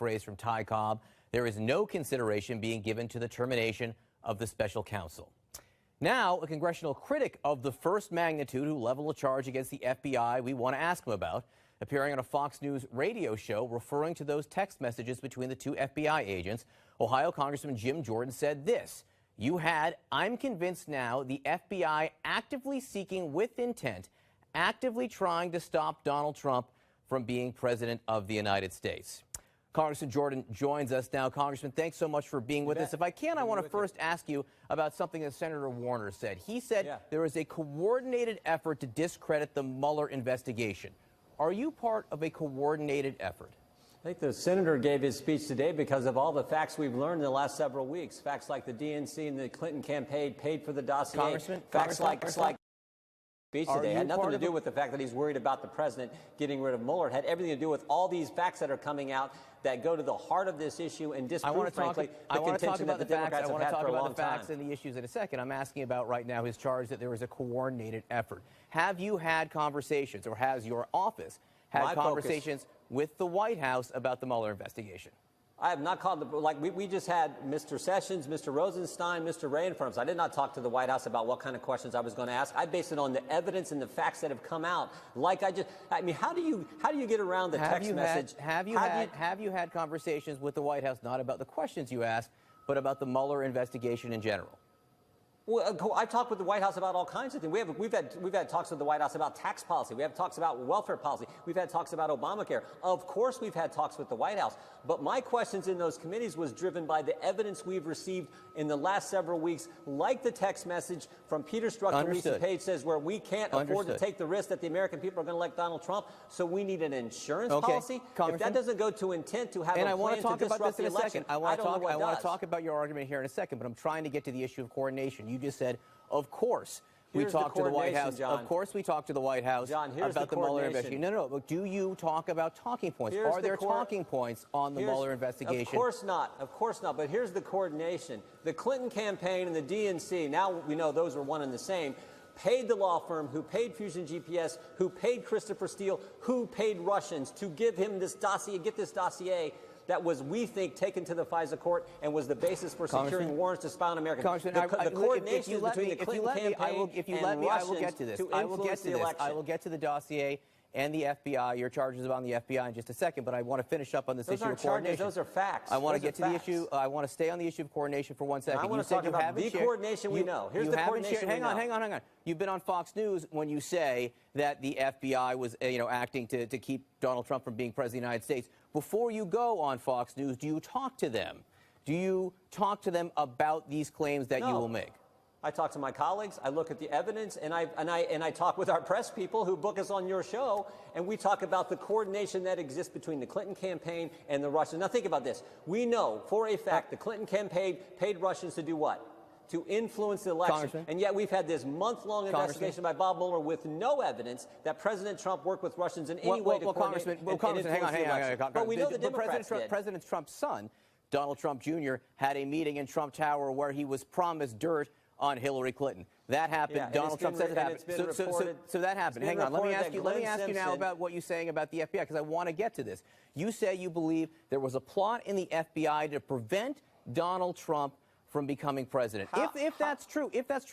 phrase from Ty Cobb. There is no consideration being given to the termination of the special counsel. Now, a congressional critic of the first magnitude who leveled a charge against the FBI we want to ask him about, appearing on a Fox News radio show referring to those text messages between the two FBI agents, Ohio Congressman Jim Jordan said this: "You had, I'm convinced now, the FBI actively seeking with intent, actively trying to stop Donald Trump from being president of the United States." Congressman Jordan joins us now. Congressman, thanks so much for being with us. If I can, I want to first ask you about something that Senator Warner said. He said there is a coordinated effort to discredit the Mueller investigation. Are you part of a coordinated effort? I think the senator gave his speech today because of all the facts we've learned in the last several weeks. Facts like the DNC and the Clinton campaign paid for the dossier. Congressman, facts like speech today had nothing to do with the fact that he's worried about the president getting rid of Mueller. It had everything to do with all these facts that are coming out that go to the heart of this issue and disprove, frankly, the contention that the Democrats have had for a long time. I want to talk about the facts and the issues in a second. I'm asking about right now his charge that there is a coordinated effort. Have you had conversations, or has your office had conversations with the White House about the Mueller investigation? I have not called we just had Mr. Sessions, Mr. Rosenstein, Mr. Wray in front of us. I did not talk to the White House about what kind of questions I was going to ask. I based it on the evidence and the facts that have come out. I mean, how do you get around the text message? Have you had conversations with the White House, not about the questions you asked, but about the Mueller investigation in general? Well, I've talked with the White House about all kinds of things. We've had talks with the White House about tax policy. We have talks about welfare policy. We've had talks about Obamacare. Of course, we've had talks with the White House. But my questions in those committees was driven by the evidence we've received in the last several weeks, like the text message from Peter Strzok and Lisa Page says, where we can't afford to take the risk that the American people are going to elect Donald Trump, so we need an insurance policy. If that doesn't go to intent to have a plan to disrupt the election, I don't know what does. I want to talk about your argument here in a second, but I'm trying to get to the issue of coordination. You just said, of course, we talked to the White House. John. Of course, we talked to the White House about the Mueller investigation. No. But do you talk about talking points? Are there talking points on the Mueller investigation? Of course not. Of course not. But here's the coordination. The Clinton campaign and the DNC, now we know those were one and the same, paid the law firm who paid Fusion GPS, who paid Christopher Steele, who paid Russians to give him this dossier, get this dossier that was, we think, taken to the FISA court and was the basis for securing warrants to spy on Americans. The coordination between the Clinton campaign and Russians to influence the election. I will get to the dossier and the FBI, your charges about the FBI in just a second, but I want to finish up on this issue of coordination. Those are facts. I want to get to the issue. I want to stay on the issue of coordination for 1 second. I want to talk about the coordination we know. Here's the coordination we know. Hang on. You've been on Fox News when you say that the FBI was, acting to keep Donald Trump from being president of the United States. Before you go on Fox News, do you talk to them? Do you talk to them about these claims that you will make? I talk to my colleagues, I look at the evidence, and I talk with our press people who book us on your show, and we talk about the coordination that exists between the Clinton campaign and the Russians. Now think about this. We know for a fact the Clinton campaign paid Russians to do what? To influence the election. And yet we've had this month-long investigation by Bob Mueller with no evidence that President Trump worked with Russians in any way to coordinate and influence the election. But we know the Democrats did. President Trump's son, Donald Trump Jr., had a meeting in Trump Tower where he was promised dirt on Hillary Clinton. That happened. Donald Trump says it happened. So that happened. Hang on. Let me ask you now about what you're saying about the FBI, because I want to get to this. You say you believe there was a plot in the FBI to prevent Donald Trump from becoming president. If that's true,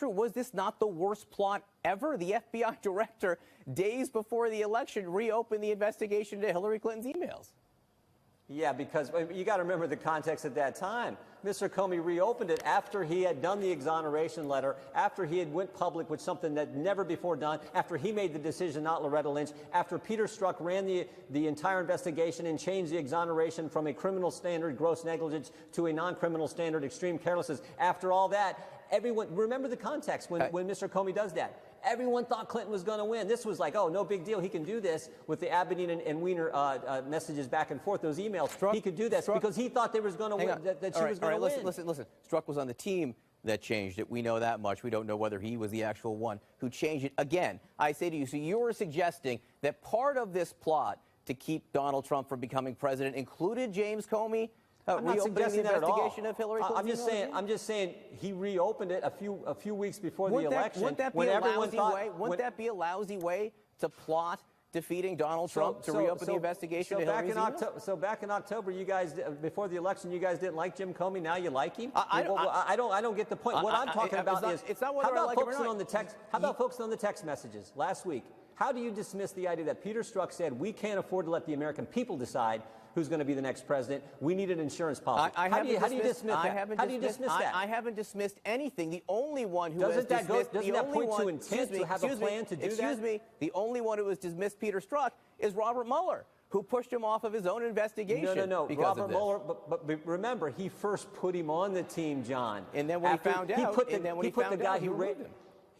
was this not the worst plot ever? The FBI director, days before the election, reopened the investigation into Hillary Clinton's emails. Yeah, because you got to remember the context at that time. Mr. Comey reopened it after he had done the exoneration letter, after he had went public with something that never before done, after he made the decision, not Loretta Lynch, after Peter Strzok ran the entire investigation and changed the exoneration from a criminal standard, gross negligence, to a non-criminal standard, extreme carelessness. After all that, everyone, remember the context when Mr. Comey does that. Everyone thought Clinton was going to win. This was like, oh, no big deal. He can do this with the Abedin and Weiner messages back and forth, those emails. He could do this because he thought they was going to win, that she was going to win. Listen. Strzok was on the team that changed it. We know that much. We don't know whether he was the actual one who changed it. Again, I say to you, so you're suggesting that part of this plot to keep Donald Trump from becoming president included James Comey? I'm not suggesting that at all. Of Hillary Clinton's I'm just saying he reopened it a few weeks before the election. Wouldn't that be a lousy way to plot defeating Donald Trump to reopen the investigation into Hillary's emails? So back in October, you guys, before the election, you guys didn't like Jim Comey. Now you like him? I don't get the point. What I'm talking about is, it's not whether I like him or not. How about focusing on the text messages last week? How do you dismiss the idea that Peter Strzok said we can't afford to let the American people decide who's going to be the next president? We need an insurance policy. How do you dismiss that? How do you dismiss that? I haven't dismissed anything. The only one who doesn't that point to intent to have a plan to do that? Excuse me. The only one who has dismissed Peter Strzok is Robert Mueller, who pushed him off of his own investigation. No. Robert Mueller, but remember, he first put him on the team, John. And then when he found out, he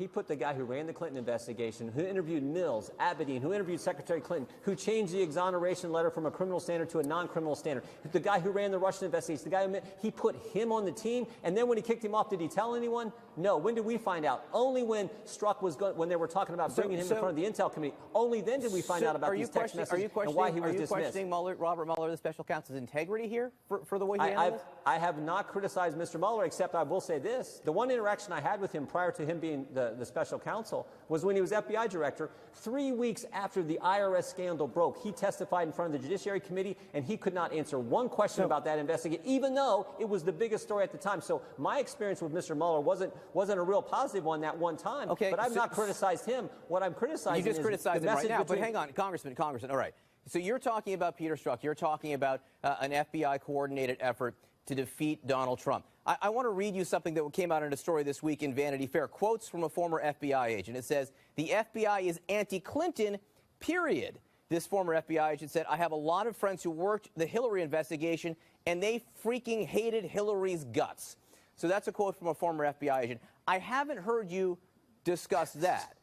put the guy who ran the Clinton investigation, who interviewed Mills, Abedin, who interviewed Secretary Clinton, who changed the exoneration letter from a criminal standard to a non-criminal standard, the guy who ran the Russian investigation, the guy he put him on the team. And then when he kicked him off, did he tell anyone? No. When did we find out? Only when Strzok was when they were talking about bringing him in front of the Intel Committee. Only then did we find out about these text messages and why he was dismissed. Are you questioning Robert Mueller, the special counsel's integrity here for the way he handled it? I have not criticized Mr. Mueller, except I will say this. The one interaction I had with him prior to him being the special counsel was when he was FBI director. 3 weeks after the IRS scandal broke, he testified in front of the Judiciary Committee, and he could not answer one question about that investigation, even though it was the biggest story at the time. So my experience with Mr. Mueller wasn't a real positive one that one time. Okay, but I've not criticized him. What I'm criticizing you just criticized him right now. But hang on, Congressman. All right. So you're talking about Peter Strzok. You're talking about an FBI coordinated effort to defeat Donald Trump. I want to read you something that came out in a story this week in Vanity Fair. Quotes from a former FBI agent. It says, the FBI is anti-Clinton, period. This former FBI agent said, I have a lot of friends who worked the Hillary investigation, and they freaking hated Hillary's guts. So that's a quote from a former FBI agent. I haven't heard you discuss that.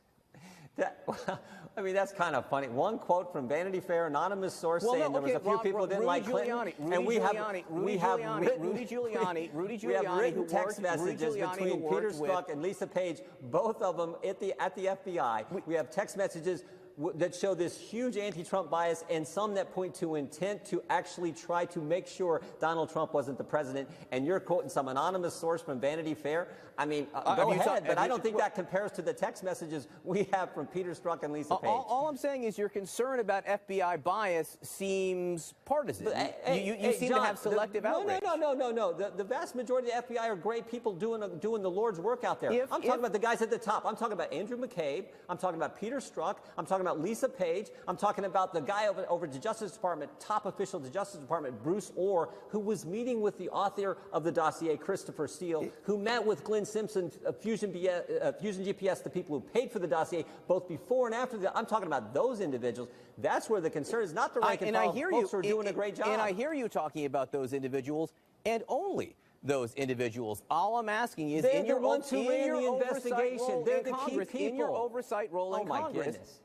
I mean, that's kind of funny. One quote from Vanity Fair, anonymous source saying there was a few people who didn't like Clinton. Rudy Giuliani, written text messages between Peter Strzok and Lisa Page, both of them at the FBI. We have text messages that show this huge anti-Trump bias and some that point to intent to actually try to make sure Donald Trump wasn't the president. And you're quoting some anonymous source from Vanity Fair. I mean, go ahead, but I don't think that compares to the text messages we have from Peter Strzok and Lisa Page. All I'm saying is your concern about FBI bias seems partisan. You seem to have selective outrage. No. The vast majority of the FBI are great people doing the Lord's work out there. I'm talking about the guys at the top. I'm talking about Andrew McCabe. I'm talking about Peter Strzok. I'm talking about Lisa Page. I'm talking about the guy over the Justice Department, top official of the Justice Department, Bruce Orr, who was meeting with the author of the dossier, Christopher Steele, who met with Glenn Simpson, Fusion GPS, the people who paid for the dossier, both before and after that. I'm talking about those individuals. That's where the concern is, not the rank and file folks who are doing a great job. And I hear you talking about those individuals, and only those individuals. All I'm asking is, they're the ones who ran the investigation. They're the key people. In your oversight role in Congress. Oh, my goodness.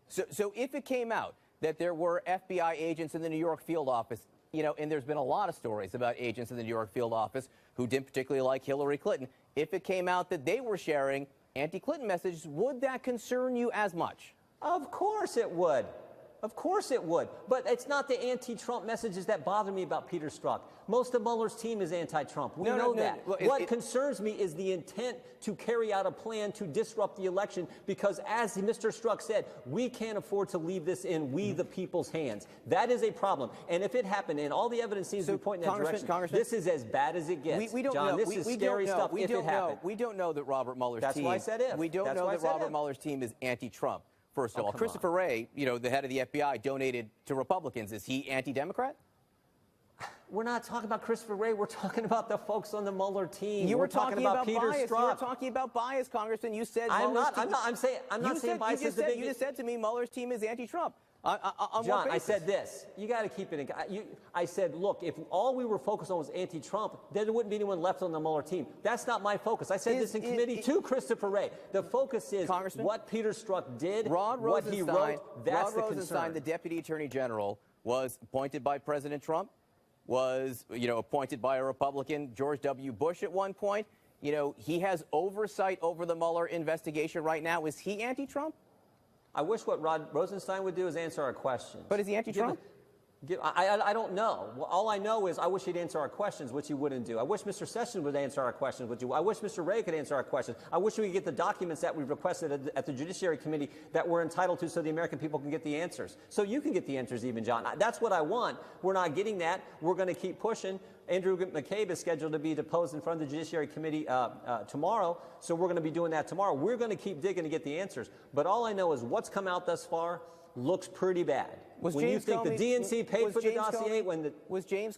So if it came out that there were FBI agents in the New York field office, and there's been a lot of stories about agents in the New York field office who didn't particularly like Hillary Clinton, if it came out that they were sharing anti-Clinton messages, would that concern you as much? Of course it would. Of course it would. But it's not the anti-Trump messages that bother me about Peter Strzok. Most of Mueller's team is anti-Trump. We know that. Well, what concerns me is the intent to carry out a plan to disrupt the election because, as Mr. Strzok said, we can't afford to leave this in we the people's hands. That is a problem. And if it happened, and all the evidence seems to be pointing in that direction, this is as bad as it gets. We don't John, know. This is scary stuff if it happened. We don't know that Robert Mueller's team... That's why I said if. We don't know that Robert Mueller's team is anti-Trump. First of all, Christopher Wray, the head of the FBI, donated to Republicans. Is he anti-Democrat? We're not talking about Christopher Wray. We're talking about the folks on the Mueller team. You were talking about Peter bias. Strzok. You were talking about bias, Congressman. You said I'm not saying bias is the big... You just said to me Mueller's team is anti-Trump. John, I said this. You got to keep it in... I said, look, if all we were focused on was anti-Trump, then there wouldn't be anyone left on the Mueller team. That's not my focus. I said this in committee to Christopher Wray. The focus is what Peter Strzok did, what he wrote. That's the concern. Rod Rosenstein, the Deputy Attorney General, was appointed by President Trump, was appointed by a Republican, George W. Bush at one point. He has oversight over the Mueller investigation right now. Is he anti-Trump? I wish what Rod Rosenstein would do is answer our questions. But is he anti-Trump? I don't know. Well, all I know is I wish he'd answer our questions, which he wouldn't do. I wish Mr. Sessions would answer our questions, which I wish Mr. Wray could answer our questions. I wish we could get the documents that we've requested at the Judiciary Committee that we're entitled to so the American people can get the answers. So you can get the answers even, John. That's what I want. We're not getting that. We're going to keep pushing. Andrew McCabe is scheduled to be deposed in front of the Judiciary Committee tomorrow, so we're going to be doing that tomorrow. We're going to keep digging to get the answers. But all I know is what's come out thus far looks pretty bad. Was when James you think Comey, the DNC paid for the dossier, was James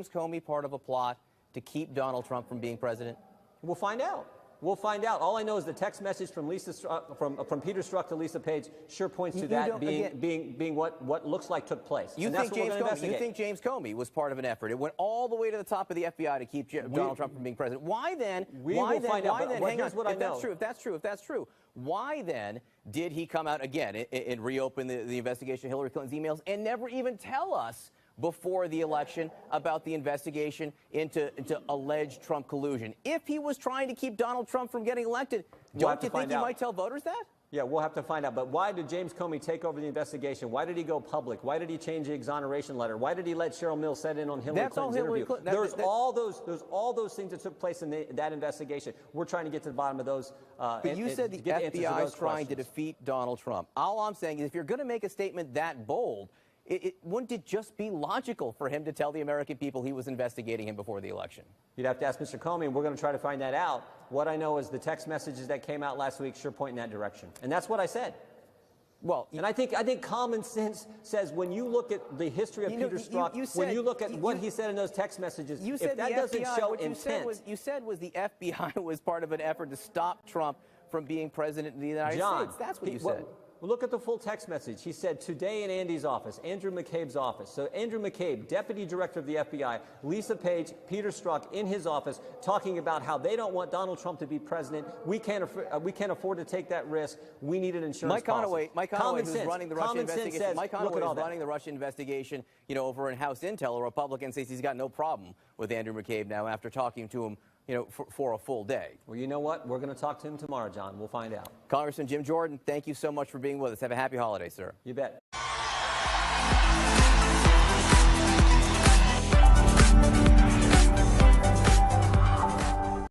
Comey part of a plot to keep Donald Trump from being president? We'll find out. We'll find out. All I know is the text message from from Peter Strzok to Lisa Page sure points to that being what looks like took place. You think James Comey was part of an effort? It went all the way to the top of the FBI to keep Donald Trump from being president. Why then? We'll find out. Hang on. If that's true, why then did he come out again and reopen the investigation of Hillary Clinton's emails and never even tell us before the election about the investigation into alleged Trump collusion? If he was trying to keep Donald Trump from getting elected, don't you think he might tell voters that? Yeah, we'll have to find out. But why did James Comey take over the investigation? Why did he go public? Why did he change the exonation letter? Why did he let Cheryl Mills set in on Hillary Clinton's interview? There's all those things that took place in that investigation. We're trying to get to the bottom of those. But you said the FBI is trying to defeat Donald Trump. All I'm saying is if you're going to make a statement that bold, wouldn't it just be logical for him to tell the American people he was investigating him before the election? You'd have to ask Mr. Comey, and we're going to try to find that out. What I know is the text messages that came out last week sure point in that direction. And that's what I said. Well, and I think common sense says when you look at the history of Peter Strzok, when you look at what he said in those text messages, if that doesn't show intent. You said was the FBI was part of an effort to stop Trump from being president of the United States. That's what you said. Look at the full text message. He said, today in Andy's office, Andrew McCabe's office. So Andrew McCabe, deputy director of the FBI, Lisa Page, Peter Strzok in his office, talking about how they don't want Donald Trump to be president. We can't afford to take that risk. We need an insurance policy. Mike Conaway, who's running the Russian investigation. Mike Conaway is running the Russian investigation, over in House Intel. A Republican says he's got no problem with Andrew McCabe now after talking to him for a full day. Well, you know what? We're going to talk to him tomorrow, John. We'll find out. Congressman Jim Jordan, thank you so much for being with us. Have a happy holiday, sir. You bet.